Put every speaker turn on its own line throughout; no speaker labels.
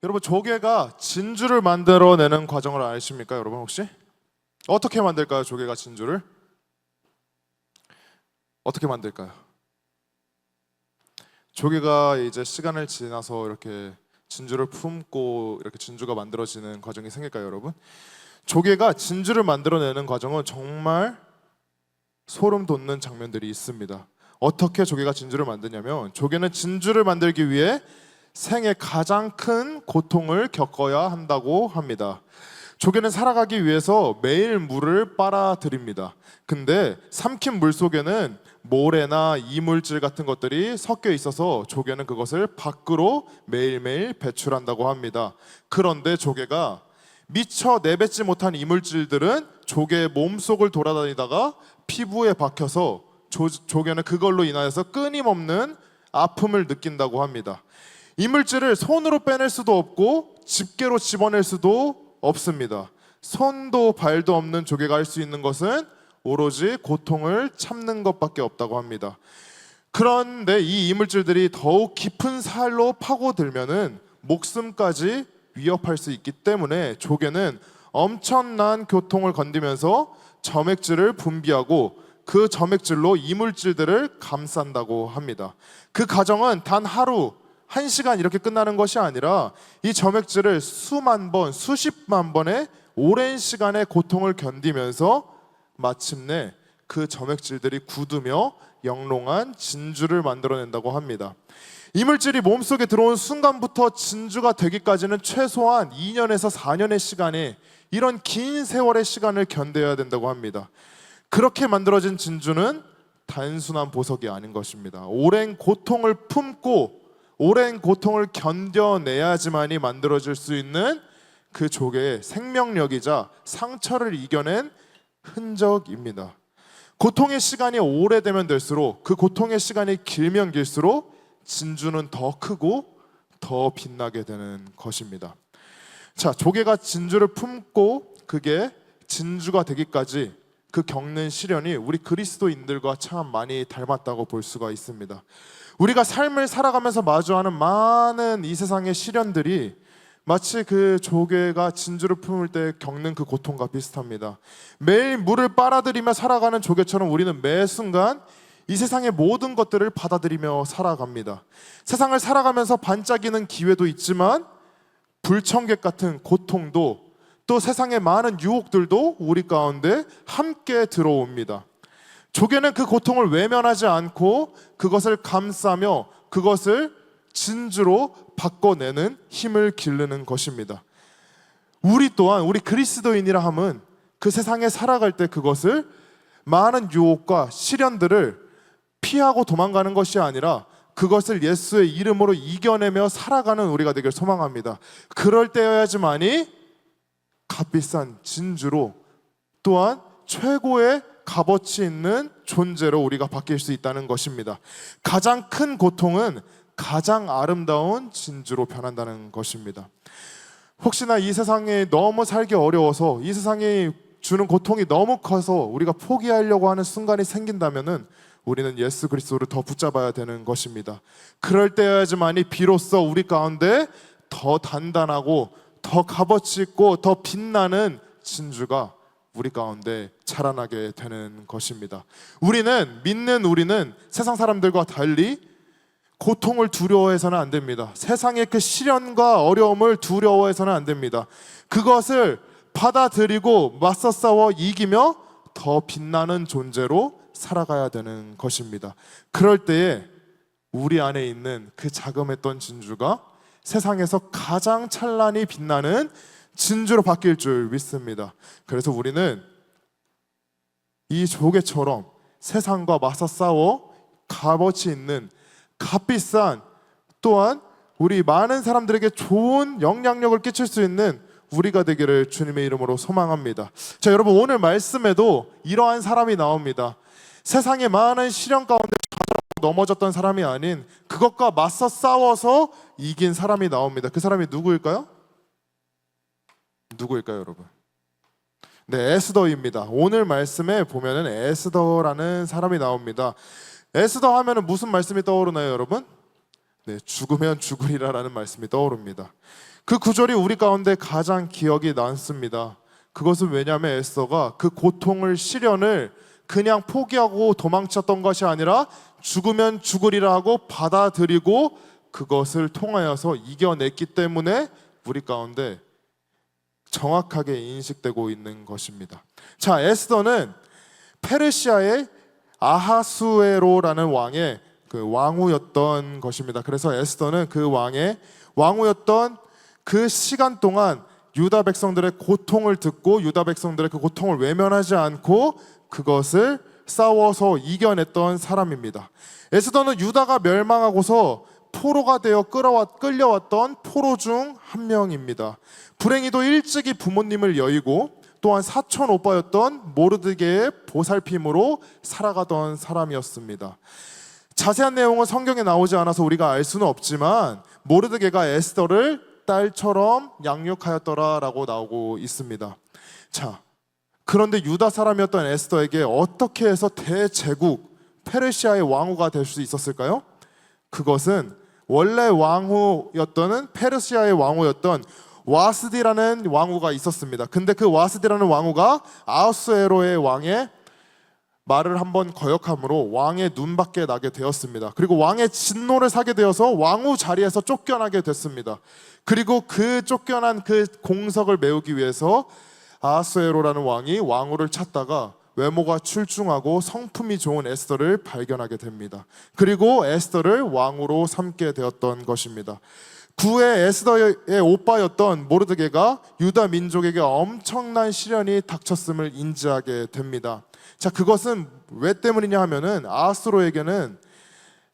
여러분, 조개가 진주를 만들어내는 과정을 아십니까? 여러분, 혹시 어떻게 만들까요? 조개가 진주를 어떻게 만들까요? 조개가 이제 시간을 지나서 이렇게 진주를 품고 이렇게 진주가 만들어지는 과정이 생길까요, 여러분? 조개가 진주를 만들어내는 과정은 정말 소름 돋는 장면들이 있습니다. 어떻게 조개가 진주를 만드냐면, 조개는 진주를 만들기 위해 생애 가장 큰 고통을 겪어야 한다고 합니다. 조개는 살아가기 위해서 매일 물을 빨아들입니다. 근데 삼킨 물 속에는 모래나 이물질 같은 것들이 섞여 있어서 조개는 그것을 밖으로 매일매일 배출한다고 합니다. 그런데 조개가 미처 내뱉지 못한 이물질들은 조개의 몸속을 돌아다니다가 피부에 박혀서 조개는 그걸로 인하여서 끊임없는 아픔을 느낀다고 합니다. 이물질을 손으로 빼낼 수도 없고 집게로 집어낼 수도 없습니다. 손도 발도 없는 조개가 할 수 있는 것은 오로지 고통을 참는 것밖에 없다고 합니다. 그런데 이 이물질들이 더욱 깊은 살로 파고들면은 목숨까지 위협할 수 있기 때문에 조개는 엄청난 고통을 견디면서 점액질을 분비하고 그 점액질로 이물질들을 감싼다고 합니다. 그 과정은 단 하루, 1시간 이렇게 끝나는 것이 아니라 이 점액질을 수만 번, 수십만 번의 오랜 시간의 고통을 견디면서 마침내 그 점액질들이 굳으며 영롱한 진주를 만들어낸다고 합니다. 이물질이 몸속에 들어온 순간부터 진주가 되기까지는 최소한 2년에서 4년의 시간에 이런 긴 세월의 시간을 견뎌야 된다고 합니다. 그렇게 만들어진 진주는 단순한 보석이 아닌 것입니다. 오랜 고통을 품고 오랜 고통을 견뎌내야지만이 만들어질 수 있는 그 조개의 생명력이자 상처를 이겨낸 흔적입니다. 고통의 시간이 오래되면 될수록, 그 고통의 시간이 길면 길수록 진주는 더 크고 더 빛나게 되는 것입니다. 자, 조개가 진주를 품고 그게 진주가 되기까지 그 겪는 시련이 우리 그리스도인들과 참 많이 닮았다고 볼 수가 있습니다. 우리가 삶을 살아가면서 마주하는 많은 이 세상의 시련들이 마치 그 조개가 진주를 품을 때 겪는 그 고통과 비슷합니다. 매일 물을 빨아들이며 살아가는 조개처럼 우리는 매 순간 이 세상의 모든 것들을 받아들이며 살아갑니다. 세상을 살아가면서 반짝이는 기회도 있지만 불청객 같은 고통도, 또 세상의 많은 유혹들도 우리 가운데 함께 들어옵니다. 조개는 그 고통을 외면하지 않고 그것을 감싸며 그것을 진주로 바꿔내는 힘을 기르는 것입니다. 우리 또한, 우리 그리스도인이라 함은 그 세상에 살아갈 때 그것을, 많은 유혹과 시련들을 피하고 도망가는 것이 아니라 그것을 예수의 이름으로 이겨내며 살아가는 우리가 되길 소망합니다. 그럴 때여야지만이 값비싼 진주로, 또한 최고의 값어치 있는 존재로 우리가 바뀔 수 있다는 것입니다. 가장 큰 고통은 가장 아름다운 진주로 변한다는 것입니다. 혹시나 이 세상에 너무 살기 어려워서, 이 세상이 주는 고통이 너무 커서 우리가 포기하려고 하는 순간이 생긴다면은 우리는 예수 그리스도를 더 붙잡아야 되는 것입니다. 그럴 때여야지만이 비로소 우리 가운데 더 단단하고 더 값어치 있고 더 빛나는 진주가 우리 가운데 자라나게 되는 것입니다. 우리는 세상 사람들과 달리 고통을 두려워해서는 안 됩니다. 세상의 그 시련과 어려움을 두려워해서는 안 됩니다. 그것을 받아들이고 맞서 싸워 이기며 더 빛나는 존재로 살아가야 되는 것입니다. 그럴 때에 우리 안에 있는 그 자그했던 진주가 세상에서 가장 찬란히 빛나는 진주로 바뀔 줄 믿습니다. 그래서 우리는 이 조개처럼 세상과 맞서 싸워 값어치 있는 값비싼, 또한 우리 많은 사람들에게 좋은 영향력을 끼칠 수 있는 우리가 되기를 주님의 이름으로 소망합니다. 자, 여러분, 오늘 말씀에도 이러한 사람이 나옵니다. 세상의 많은 시련 가운데 넘어졌던 사람이 아닌 그것과 맞서 싸워서 이긴 사람이 나옵니다. 그 사람이 누구일까요? 여러분? 네, 에스더입니다. 오늘 말씀에 보면은 에스더라는 사람이 나옵니다. 에스더 하면은 무슨 말씀이 떠오르나요, 여러분? 네, 죽으면 죽으리라라는 말씀이 떠오릅니다. 그 구절이 우리 가운데 가장 기억이 남습니다. 그것은 왜냐하면 에스더가 그 고통을, 시련을 그냥 포기하고 도망쳤던 것이 아니라 죽으면 죽으리라 하고 받아들이고 그것을 통하여서 이겨냈기 때문에 우리 가운데 정확하게 인식되고 있는 것입니다. 자, 에스더는 페르시아의 아하수에로라는 왕의 그 왕후였던 것입니다. 그래서 에스더는 그 왕의 왕후였던 그 시간 동안 유다 백성들의 고통을 듣고 유다 백성들의 그 고통을 외면하지 않고 그것을 싸워서 이겨냈던 사람입니다. 에스더는 유다가 멸망하고서 포로가 되어 끌려왔던 포로 중 한 명입니다. 불행히도 일찍이 부모님을 여의고 또한 사촌 오빠였던 모르드게의 보살핌으로 살아가던 사람이었습니다. 자세한 내용은 성경에 나오지 않아서 우리가 알 수는 없지만 모르드게가 에스더를 딸처럼 양육하였더라라고 나오고 있습니다. 자, 그런데 유다 사람이었던 에스더에게 어떻게 해서 대제국 페르시아의 왕후가 될 수 있었을까요? 그것은 원래 왕후였던 페르시아의 왕후였던 와스디라는 왕후가 있었습니다. 근데 그 와스디라는 왕후가 아하수에로의 왕의 말을 한번 거역함으로 왕의 눈밖에 나게 되었습니다. 그리고 왕의 진노를 사게 되어서 왕후 자리에서 쫓겨나게 됐습니다. 그리고 그 쫓겨난 그 공석을 메우기 위해서 아하수에로라는 왕이 왕후를 찾다가 외모가 출중하고 성품이 좋은 에스더를 발견하게 됩니다. 그리고 에스더를 왕으로 삼게 되었던 것입니다. 구의 에스더의 오빠였던 모르드게가 유다 민족에게 엄청난 시련이 닥쳤음을 인지하게 됩니다. 자, 그것은 왜 때문이냐 하면은 아하수로에게는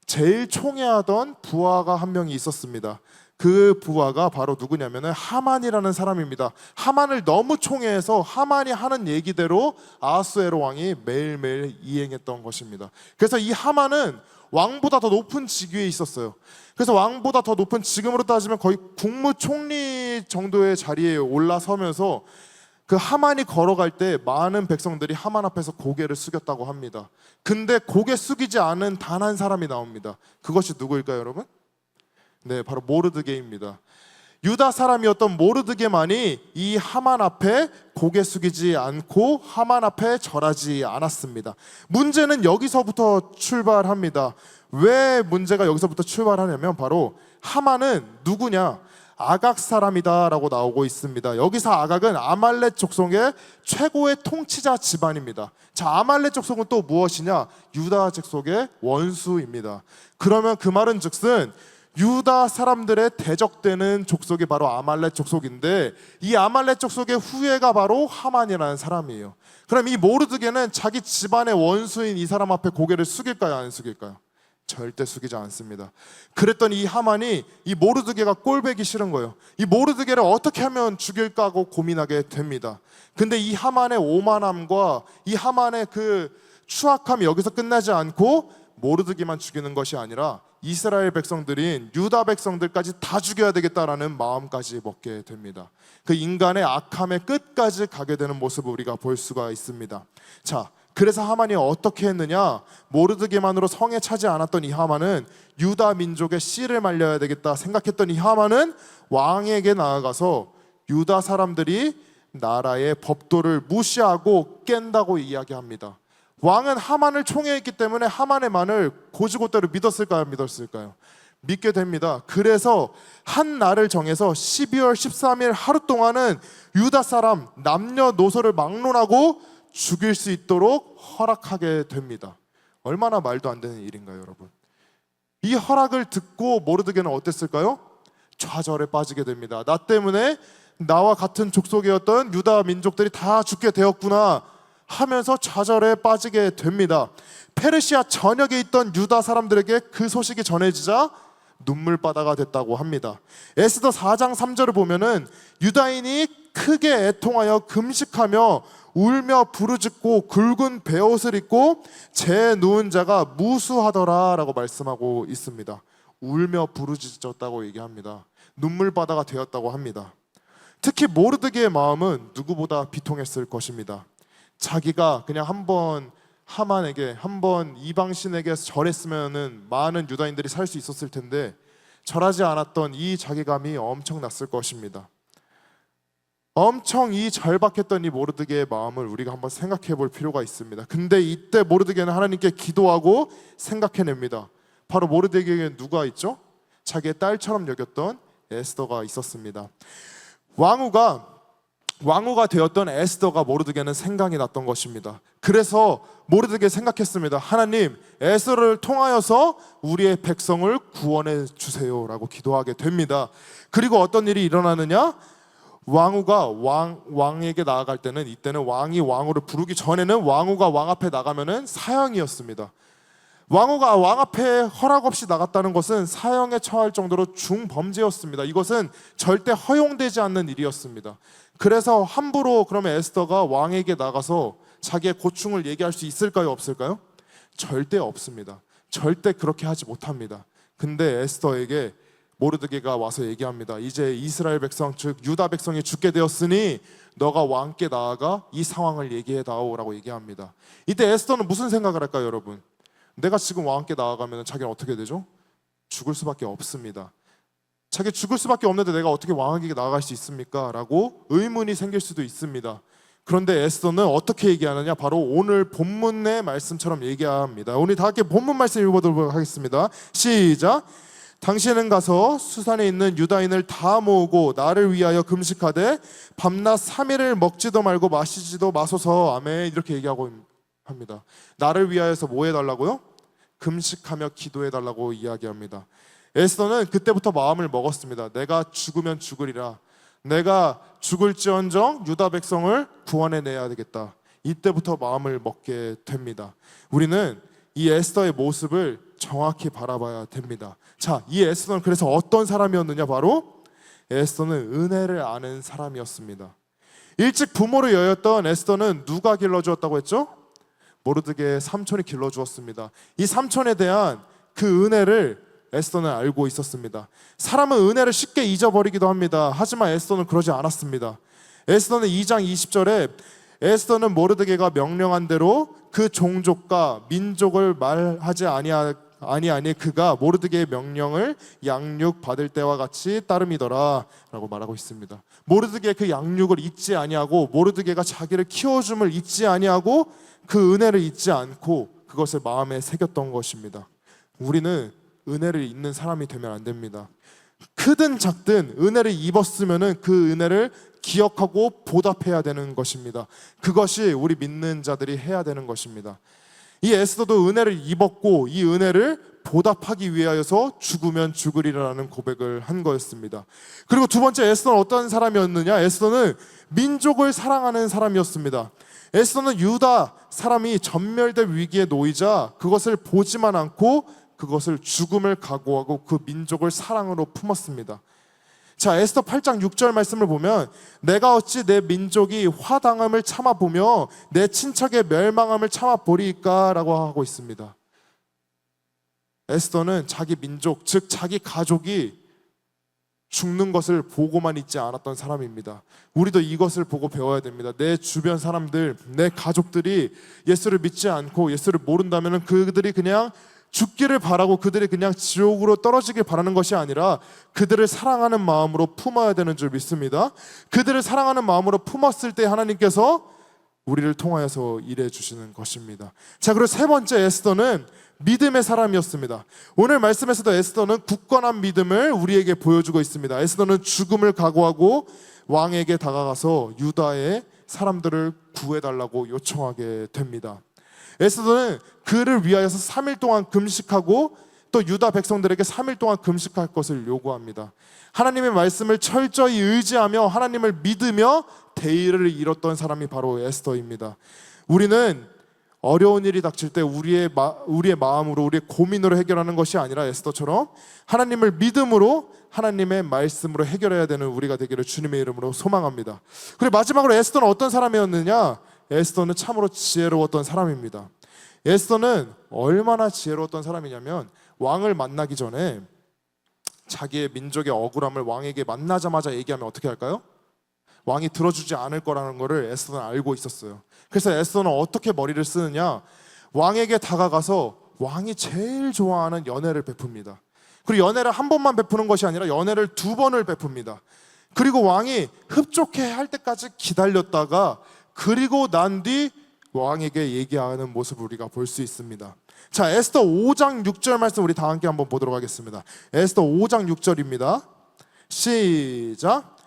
제일 총애하던 부하가 한 명이 있었습니다. 그 부하가 바로 누구냐면은 하만이라는 사람입니다. 하만을 너무 총애해서 하만이 하는 얘기대로 아하수에로 왕이 매일매일 이행했던 것입니다. 그래서 이 하만은 왕보다 더 높은 직위에 있었어요. 그래서 왕보다 더 높은, 지금으로 따지면 거의 국무총리 정도의 자리에 올라서면서 그 하만이 걸어갈 때 많은 백성들이 하만 앞에서 고개를 숙였다고 합니다. 근데 고개 숙이지 않은 단 한 사람이 나옵니다. 그것이 누구일까요, 여러분? 네, 바로 모르드게입니다. 유다 사람이었던 모르드게만이 이 하만 앞에 고개 숙이지 않고 하만 앞에 절하지 않았습니다. 문제는 여기서부터 출발합니다. 왜 문제가 여기서부터 출발하냐면 바로 하만은 누구냐? 아각 사람이다 라고 나오고 있습니다. 여기서 아각은 아말렉 족속의 최고의 통치자 집안입니다. 자, 아말렉 족속은 또 무엇이냐? 유다 족속의 원수입니다. 그러면 그 말은 즉슨 유다 사람들의 대적되는 족속이 바로 아말렉 족속인데 이 아말렉 족속의 후예가 바로 하만이라는 사람이에요. 그럼 이 모르드게는 자기 집안의 원수인 이 사람 앞에 고개를 숙일까요, 안 숙일까요? 절대 숙이지 않습니다. 그랬더니 이 하만이 이 모르드게가 꼴배기 싫은 거예요. 이 모르드게를 어떻게 하면 죽일까 하고 고민하게 됩니다. 근데 이 하만의 오만함과 이 하만의 그 추악함이 여기서 끝나지 않고 모르드게만 죽이는 것이 아니라 이스라엘 백성들인 유다 백성들까지 다 죽여야 되겠다라는 마음까지 먹게 됩니다. 그 인간의 악함의 끝까지 가게 되는 모습을 우리가 볼 수가 있습니다. 자, 그래서 하만이 어떻게 했느냐? 모르드게만으로 성에 차지 않았던 이 하만은 유다 민족의 씨를 말려야 되겠다 생각했던 이 하만은 왕에게 나아가서 유다 사람들이 나라의 법도를 무시하고 깬다고 이야기합니다. 왕은 하만을 총애했기 때문에 하만의 말을 곧이곧대로 믿었을까요? 믿었을까요? 믿게 됩니다. 그래서 한 날을 정해서 12월 13일 하루 동안은 유다 사람 남녀노소를 막론하고 죽일 수 있도록 허락하게 됩니다. 얼마나 말도 안 되는 일인가요, 여러분? 이 허락을 듣고 모르드게는 어땠을까요? 좌절에 빠지게 됩니다. 나 때문에 나와 같은 족속이었던 유다 민족들이 다 죽게 되었구나 하면서 좌절에 빠지게 됩니다. 페르시아 전역에 있던 유다 사람들에게 그 소식이 전해지자 눈물바다가 됐다고 합니다. 에스더 4장 3절을 보면은 유다인이 크게 애통하여 금식하며 울며 부르짖고 굵은 베옷을 입고 재 누운 자가 무수하더라 라고 말씀하고 있습니다. 울며 부르짖었다고 얘기합니다. 눈물바다가 되었다고 합니다. 특히 모르드게의 마음은 누구보다 비통했을 것입니다. 자기가 그냥 한번 하만에게, 한번 이방신에게 절했으면은 많은 유다인들이 살 수 있었을 텐데 절하지 않았던 이 자괴감이 엄청났을 것입니다. 엄청 이 절박했던 이 모르드게의 마음을 우리가 한번 생각해 볼 필요가 있습니다. 근데 이때 모르드게는 하나님께 기도하고 생각해냅니다. 바로 모르드게에게 누가 있죠? 자기의 딸처럼 여겼던 에스더가 있었습니다. 왕후가 되었던 에스더가 모르드게는 생각이 났던 것입니다. 그래서 모르드게 생각했습니다. 하나님, 에스더를 통하여서 우리의 백성을 구원해 주세요라고 기도하게 됩니다. 그리고 어떤 일이 일어나느냐? 왕후가 왕에게 나아갈 때는, 이때는 왕이 왕후를 부르기 전에는 왕후가 왕 앞에 나가면은 사형이었습니다. 왕후가 왕 앞에 허락 없이 나갔다는 것은 사형에 처할 정도로 중범죄였습니다. 이것은 절대 허용되지 않는 일이었습니다. 그래서 함부로 그러면 에스더가 왕에게 나가서 자기의 고충을 얘기할 수 있을까요? 없을까요? 절대 없습니다. 절대 그렇게 하지 못합니다. 근데 에스더에게 모르드게가 와서 얘기합니다. 이제 이스라엘 백성, 즉 유다 백성이 죽게 되었으니 너가 왕께 나아가 이 상황을 얘기해다오라고 얘기합니다. 이때 에스더는 무슨 생각을 할까요, 여러분? 내가 지금 왕께 나아가면 자기는 어떻게 되죠? 죽을 수밖에 없습니다. 자기 죽을 수밖에 없는데 내가 어떻게 왕에게 나아갈 수 있습니까? 라고 의문이 생길 수도 있습니다. 그런데 에스더는 어떻게 얘기하느냐? 바로 오늘 본문의 말씀처럼 얘기합니다. 오늘 다 함께 본문 말씀 읽어보도록 하겠습니다. 시작! 당신은 가서 수산에 있는 유다인을 다 모으고 나를 위하여 금식하되 밤낮 3일을 먹지도 말고 마시지도 마소서. 아멘. 이렇게 얘기하고 합니다. 나를 위하여서 뭐 해달라고요? 금식하며 기도해달라고 이야기합니다. 에스더는 그때부터 마음을 먹었습니다. 내가 죽으면 죽으리라. 내가 죽을지언정 유다 백성을 구원해내야 되겠다. 이때부터 마음을 먹게 됩니다. 우리는 이 에스더의 모습을 정확히 바라봐야 됩니다. 자, 이 에스더는 그래서 어떤 사람이었느냐? 바로 에스더는 은혜를 아는 사람이었습니다. 일찍 부모를 여였던 에스더는 누가 길러주었다고 했죠? 모르드게의 삼촌이 길러주었습니다. 이 삼촌에 대한 그 은혜를 에스더는 알고 있었습니다. 사람은 은혜를 쉽게 잊어버리기도 합니다. 하지만 에스더는 그러지 않았습니다. 에스더는 2장 20절에 에스더는 모르드게가 명령한 대로 그 종족과 민족을 말하지 아니하니 그가 모르드게의 명령을 양육 받을 때와 같이 따름이더라 라고 말하고 있습니다. 모르드게의 그 양육을 잊지 아니하고 모르드게가 자기를 키워줌을 잊지 아니하고 그 은혜를 잊지 않고 그것을 마음에 새겼던 것입니다. 우리는 은혜를 잊는 사람이 되면 안 됩니다. 크든 작든 은혜를 입었으면 그 은혜를 기억하고 보답해야 되는 것입니다. 그것이 우리 믿는 자들이 해야 되는 것입니다. 이 에스더도 은혜를 입었고 이 은혜를 보답하기 위하여서 죽으면 죽으리라는 고백을 한 거였습니다. 그리고 두 번째, 에스더는 어떤 사람이었느냐? 에스더는 민족을 사랑하는 사람이었습니다. 에스더는 유다 사람이 전멸될 위기에 놓이자 그것을 보지만 않고 그것을 죽음을 각오하고 그 민족을 사랑으로 품었습니다. 자, 에스더 8장 6절 말씀을 보면 내가 어찌 내 민족이 화당함을 참아보며 내 친척의 멸망함을 참아보리까? 라고 하고 있습니다. 에스더는 자기 민족, 즉 자기 가족이 죽는 것을 보고만 있지 않았던 사람입니다. 우리도 이것을 보고 배워야 됩니다. 내 주변 사람들, 내 가족들이 예수를 믿지 않고 예수를 모른다면 그들이 그냥 죽기를 바라고 그들이 그냥 지옥으로 떨어지길 바라는 것이 아니라 그들을 사랑하는 마음으로 품어야 되는 줄 믿습니다. 그들을 사랑하는 마음으로 품었을 때 하나님께서 우리를 통하여서 일해 주시는 것입니다. 자, 그리고 세 번째, 에스더는 믿음의 사람이었습니다. 오늘 말씀에서도 에스더는 굳건한 믿음을 우리에게 보여주고 있습니다. 에스더는 죽음을 각오하고 왕에게 다가가서 유다의 사람들을 구해달라고 요청하게 됩니다. 에스더는 그를 위하여서 3일 동안 금식하고 또 유다 백성들에게 3일 동안 금식할 것을 요구합니다. 하나님의 말씀을 철저히 의지하며 하나님을 믿으며 대의를 이뤘던 사람이 바로 에스더입니다. 우리는 어려운 일이 닥칠 때 우리의 마음으로 우리의 고민으로 해결하는 것이 아니라 에스더처럼 하나님을 믿음으로 하나님의 말씀으로 해결해야 되는 우리가 되기를 주님의 이름으로 소망합니다. 그리고 마지막으로 에스더는 어떤 사람이었느냐? 에스더는 참으로 지혜로웠던 사람입니다. 에스더는 얼마나 지혜로웠던 사람이냐면 왕을 만나기 전에 자기의 민족의 억울함을 왕에게 만나자마자 얘기하면 어떻게 할까요? 왕이 들어주지 않을 거라는 것을 에스더는 알고 있었어요. 그래서 에스더는 어떻게 머리를 쓰느냐? 왕에게 다가가서 왕이 제일 좋아하는 연애를 베풉니다. 그리고 연애를 한 번만 베푸는 것이 아니라 연애를 2번을 베풉니다. 그리고 왕이 흡족해 할 때까지 기다렸다가 그리고 난 뒤 왕에게 얘기하는 모습을 우리가 볼 수 있습니다. 자, 에스더 5장 6절 말씀 우리 다 함께 한번 보도록 하겠습니다. 에스더 5장 6절입니다. 시작.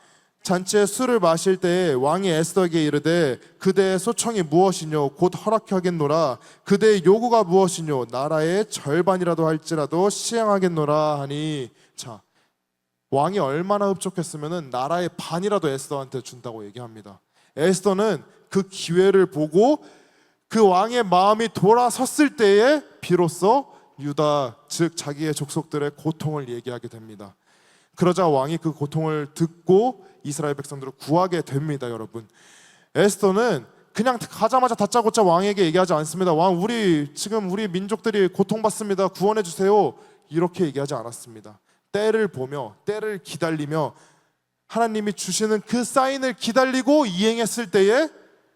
잔치에 술을 마실 때에 왕이 에스더에게 이르되 그대의 소청이 무엇이뇨 곧 허락하겠노라. 그대의 요구가 무엇이뇨 나라의 절반이라도 할지라도 시행하겠노라 하니. 자, 왕이 얼마나 흡족했으면 나라의 반이라도 에스더한테 준다고 얘기합니다. 에스더는 그 기회를 보고 그 왕의 마음이 돌아섰을 때에 비로소 유다 즉 자기의 족속들의 고통을 얘기하게 됩니다. 그러자 왕이 그 고통을 듣고 이스라엘 백성들을 구하게 됩니다. 여러분, 에스더는 그냥 가자마자 다짜고짜 왕에게 얘기하지 않습니다. 왕, 지금 우리 민족들이 고통받습니다. 구원해 주세요. 이렇게 얘기하지 않았습니다. 때를 보며 때를 기다리며 하나님이 주시는 그 사인을 기다리고 이행했을 때에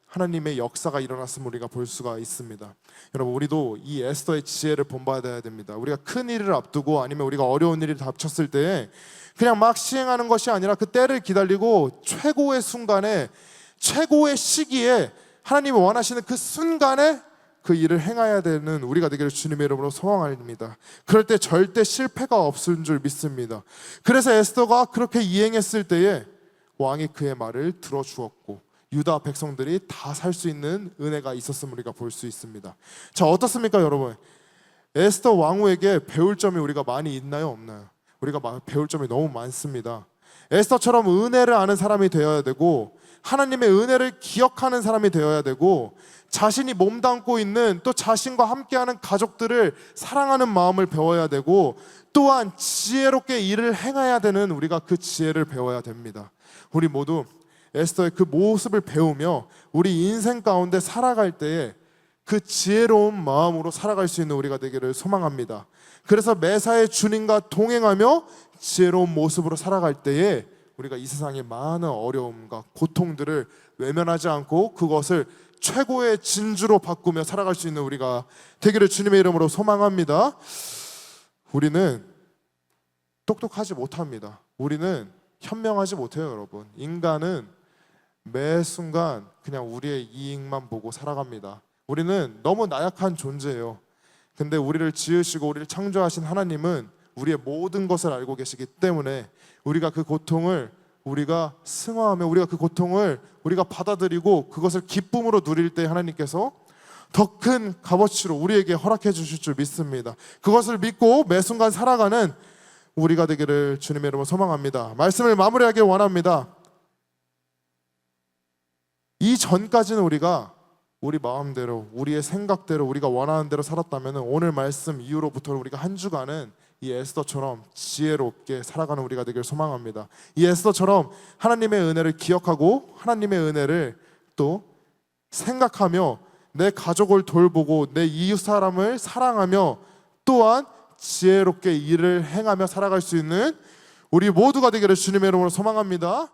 하나님의 역사가 일어났음을 우리가 볼 수가 있습니다. 여러분, 우리도 이 에스더의 지혜를 본받아야 됩니다. 우리가 큰 일을 앞두고 아니면 우리가 어려운 일이 닥쳤을 때 그냥 막 시행하는 것이 아니라 그 때를 기다리고 최고의 순간에 최고의 시기에 하나님이 원하시는 그 순간에 그 일을 행해야 되는 우리가 되기를 주님의 이름으로 소망합니다. 그럴 때 절대 실패가 없을 줄 믿습니다. 그래서 에스더가 그렇게 이행했을 때에 왕이 그의 말을 들어주었고 유다 백성들이 다 살 수 있는 은혜가 있었음을 우리가 볼 수 있습니다. 자, 어떻습니까 여러분? 에스더 왕후에게 배울 점이 우리가 많이 있나요 없나요? 우리가 배울 점이 너무 많습니다. 에스더처럼 은혜를 아는 사람이 되어야 되고 하나님의 은혜를 기억하는 사람이 되어야 되고 자신이 몸담고 있는 또 자신과 함께하는 가족들을 사랑하는 마음을 배워야 되고 또한 지혜롭게 일을 행해야 되는 우리가 그 지혜를 배워야 됩니다. 우리 모두 에스더의 그 모습을 배우며 우리 인생 가운데 살아갈 때에 그 지혜로운 마음으로 살아갈 수 있는 우리가 되기를 소망합니다. 그래서 매사에 주님과 동행하며 지혜로운 모습으로 살아갈 때에 우리가 이 세상의 많은 어려움과 고통들을 외면하지 않고 그것을 최고의 진주로 바꾸며 살아갈 수 있는 우리가 되기를 주님의 이름으로 소망합니다. 우리는 똑똑하지 못합니다. 우리는 현명하지 못해요. 여러분, 인간은 매 순간 그냥 우리의 이익만 보고 살아갑니다. 우리는 너무 나약한 존재예요. 근데 우리를 지으시고 우리를 창조하신 하나님은 우리의 모든 것을 알고 계시기 때문에 우리가 그 고통을 우리가 승화하며 우리가 그 고통을 우리가 받아들이고 그것을 기쁨으로 누릴 때 하나님께서 더 큰 값어치로 우리에게 허락해 주실 줄 믿습니다. 그것을 믿고 매 순간 살아가는 우리가 되기를 주님의 이름으로 소망합니다. 말씀을 마무리하기 원합니다. 이 전까지는 우리가 우리 마음대로 우리의 생각대로 우리가 원하는 대로 살았다면 오늘 말씀 이후로부터 우리가 한 주간은 이 에스더처럼 지혜롭게 살아가는 우리가 되길 소망합니다. 이 에스더처럼 하나님의 은혜를 기억하고 하나님의 은혜를 또 생각하며 내 가족을 돌보고 내 이웃 사람을 사랑하며 또한 지혜롭게 일을 행하며 살아갈 수 있는 우리 모두가 되기를 주님의 이름으로 소망합니다.